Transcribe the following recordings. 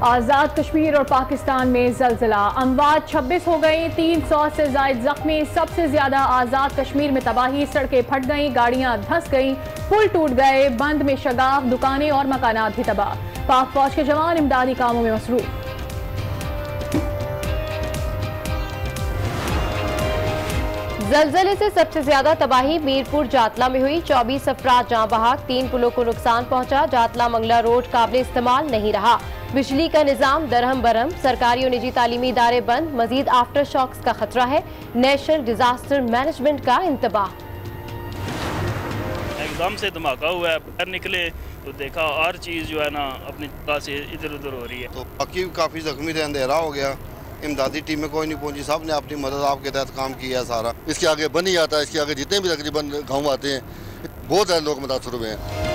आज़ाद कश्मीर और पाकिस्तान में जलजिला, अमवात 26 हो गई, 300 से ज्यादा जख्मी। सबसे ज्यादा आज़ाद कश्मीर में तबाही, सड़कें फट गईं, गाड़ियां धंस गईं, पुल टूट गए, बंद में शगाफ, दुकानें और मकानात भी तबाह। पाक फौज के जवान इमदादी कामों में मसरूफ। जलजले से सबसे ज्यादा तबाही मीरपुर जातला में हुई, 24 अफराद जाँ बहक, 3 पुलों को नुकसान पहुंचा। जातला मंगला रोड काबिल इस्तेमाल नहीं रहा, बिजली का निजाम दरहम बरहम, सरकारी और निजी तालीमी इदारे बंद, मजीद आफ्टर शॉक्स का खतरा है। नेशनल डिजास्टर मैनेजमेंट का इंतबाह। एकदम से धमाका हुआ है, बाहर निकले तो देखा हर चीज़ जो है ना अपनी तरह से इधर उधर हो रही है। तो बाकी काफ़ी जख्मी थे, अंधेरा हो गया, इमदादी टीमें कोई नहीं पहुंची, सब ने अपनी मदद आपके तहत काम किया है सारा। इसके आगे बन ही आता है, इसके आगे जितने भी तकरीबन गाँव आते हैं बहुत सारे लोग मुतासर हुए हैं।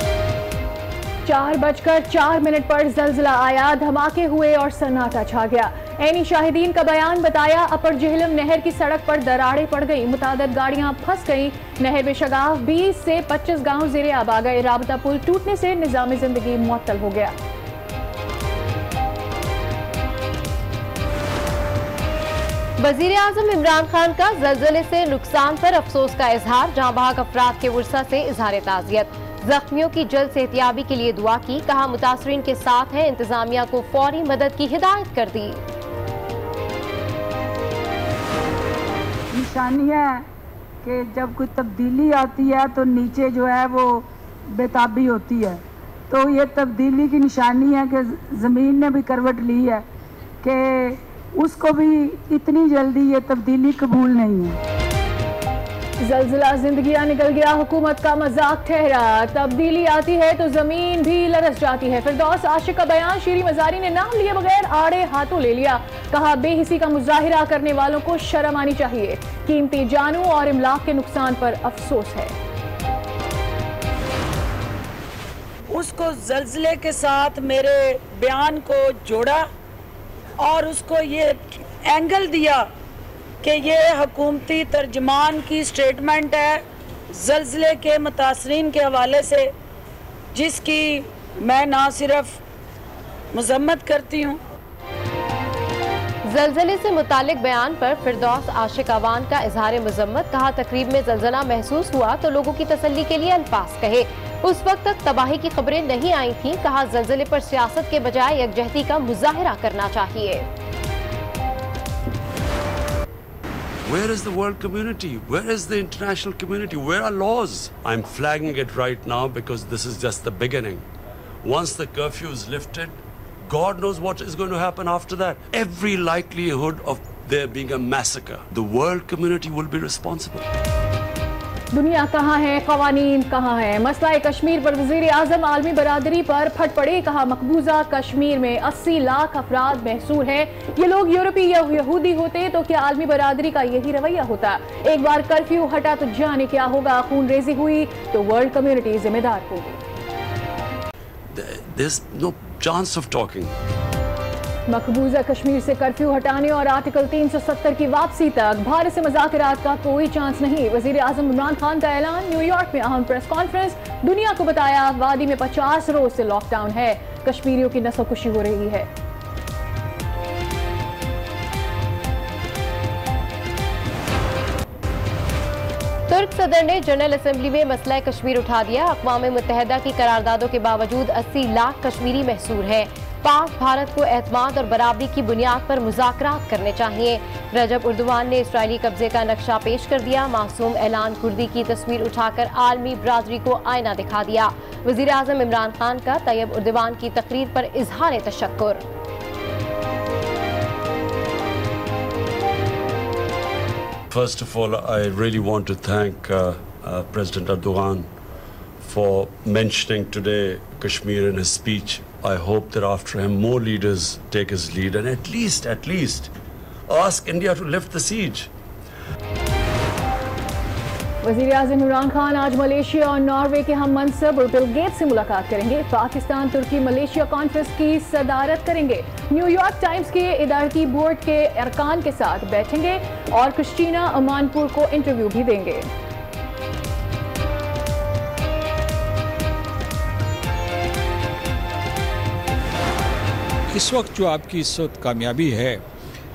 4:04 पर जलजिला आया, धमाके हुए और सन्नाटा छा गया। ऐनी शाहिदीन का बयान बताया, अपर जेहलम नहर की सड़क पर दरारें पड़ गई, मुतादद गाड़ियां फंस गईं, नहर में शगाफ, 20 से 25 गांव ज़ेरे आब आ गए, राबता पुल टूटने से निजाम जिंदगी मुअत्तल हो गया। वजीर आजम इमरान खान का जलजले से नुकसान पर अफसोस का इजहार, जहां बहक अफराद के वर्सा से इजहार ताज़ियत, जख्मियों की जल्द सेहतियाबी के लिए दुआ की, कहा मुतासरीन के साथ है, इंतजामिया को फौरी मदद की हिदायत कर दी। निशानी है कि जब कोई तब्दीली आती है तो नीचे जो है वो बेताबी होती है, तो ये तब्दीली की निशानी है कि ज़मीन ने भी करवट ली है कि उसको भी इतनी जल्दी ये तब्दीली कबूल नहीं है। जलजिला जिंदगियां निकल गया, हुकूमत का मजाक ठहरा, तब्दीली आती है तो जमीन भी लरस जाती है। फिरदौस आशिक का बयान, शीरी मजारी ने नाम लिए बगैर आड़े हाथों ले लिया, कहा बेहिसी का मुजाहिरा करने वालों को शर्म आनी चाहिए, कीमती जानों और इमलाक के नुकसान पर अफसोस है। उसको जलजिले के साथ मेरे बयान को जोड़ा और उसको ये एंगल दिया कि ये हुकूमती तर्जमान की स्टेटमेंट है जलजिले के मुतासरीन के हवाले से, जिसकी मैं ना सिर्फ मजम्मत करती हूँ। जलजले से मुतालिक बयान पर फिरदौस आशिक अवान का इजहार मजम्मत, कहा तकरीब में जलजला महसूस हुआ तो लोगों की तसल्ली के लिए अल्फाज कहे, उस वक्त तक तबाही की खबरें नहीं आई थीं, कहा जलजले पर सियासत के बजाय यकजहती का मुजाहिरा करना चाहिए। Where is the world community? Where is the international community? Where are laws? I'm flagging it right now because this is just the beginning. Once the curfew is lifted, God knows what is going to happen after that. Every likelihood of there being a massacre. The world community will be responsible. दुनिया कहाँ है, कवानीन कहाँ है, मसला कश्मीर पर वजीर आजम आलमी बरादरी पर फट पड़े, कहा मकबूजा कश्मीर में 80 लाख अफराद महसूर है, ये लोग यूरोपी या यहूदी होते तो क्या आलमी बरादरी का यही रवैया होता। एक बार कर्फ्यू हटा तो जाने क्या होगा, खून रेजी हुई तो वर्ल्ड कम्युनिटी जिम्मेदार होगी। There's no chance of talking. मकबूजा Kashmir से कर्फ्यू हटाने और आर्टिकल 370 की वापसी तक भारत से मुज़ाकरात का कोई चांस नहीं, वजीर आजम इमरान खान का ऐलान। न्यूयॉर्क में अहम प्रेस कॉन्फ्रेंस, दुनिया को बताया वादी में 50 रोज से लॉकडाउन है, कश्मीरियों की नस्लकुशी हो रही है। तुर्क सदर ने जनरल असेंबली में मसला कश्मीर उठा दिया, अक़वाम मुत्तहिदा की करारदादों के बावजूद 80 लाख कश्मीरी महसूर हैं, पाक भारत को एतमाद और बराबरी की बुनियाद पर मुज़ाकरात करने चाहिए। रजब उर्दवान ने इसराइली कब्जे का नक्शा पेश कर दिया, मासूम ऐलान कुर्दी की तस्वीर उठाकर आलमी बरादरी को आईना दिखा दिया। वज़ीर आज़म इमरान खान का तैयब उर्दवान की तकरीर पर इजहार तशक्कुर। First of all, I really want to thank President Erdogan for mentioning today Kashmir in his speech. I hope that after him more leaders take his lead and at least ask India to lift the siege. वज़ीर आज़म इमरान खान आज Malaysia और Norway के हम मनसब और Bill Gates से मुलाकात करेंगे, पाकिस्तान तुर्की Malaysia conference की सदारत करेंगे, न्यूयॉर्क टाइम्स के इदारती बोर्ड के अरकान के साथ बैठेंगे और क्रिस्टीना अमानपुर को इंटरव्यू भी देंगे। इस वक्त जो आपकी इस वक्त कामयाबी है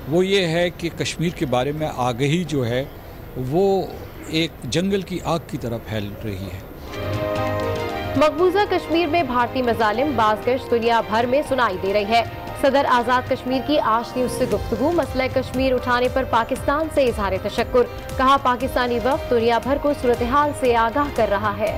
वो ये है कि कश्मीर के बारे में आगाही जो है वो एक जंगल की आग की तरह फैल रही है। मकबूजा कश्मीर में भारतीय मजालिम बाज़गश्त दुनिया भर में सुनाई दे रही है। सदर आज़ाद कश्मीर की आज न्यूज़ से गुफ्तगू, मसला कश्मीर उठाने पर पाकिस्तान से इजहार तशक्कुर। कहा पाकिस्तानी वफ़द दुनिया भर को सूरत हाल से आगाह कर रहा है।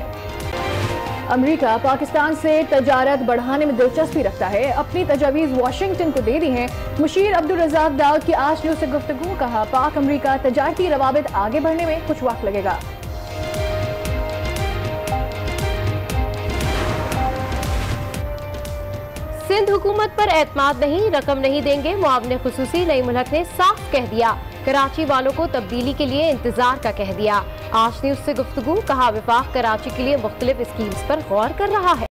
अमेरिका पाकिस्तान से तजारत बढ़ाने में दिलचस्पी रखता है, अपनी तजावीज़ वाशिंगटन को दे दी हैं। मुशीर अब्दुल रज़ाक दाऊद की आज न्यूज़ से गुफ्तगू। कहा पाक अमेरिका तजारती रवाबित आगे बढ़ने में कुछ वक्त लगेगा। सिंध हुकूमत पर एतमाद नहीं, रकम नहीं देंगे, मुआवने खुसूसी नई मुल्क ने साफ कह दिया। कराची वालों को तब्दीली के लिए इंतजार का कह दिया। आज न्यूज़ से गुफ्तगू। कहा विफाक कराची के लिए मुख्तलिफ स्कीम्स पर गौर कर रहा है।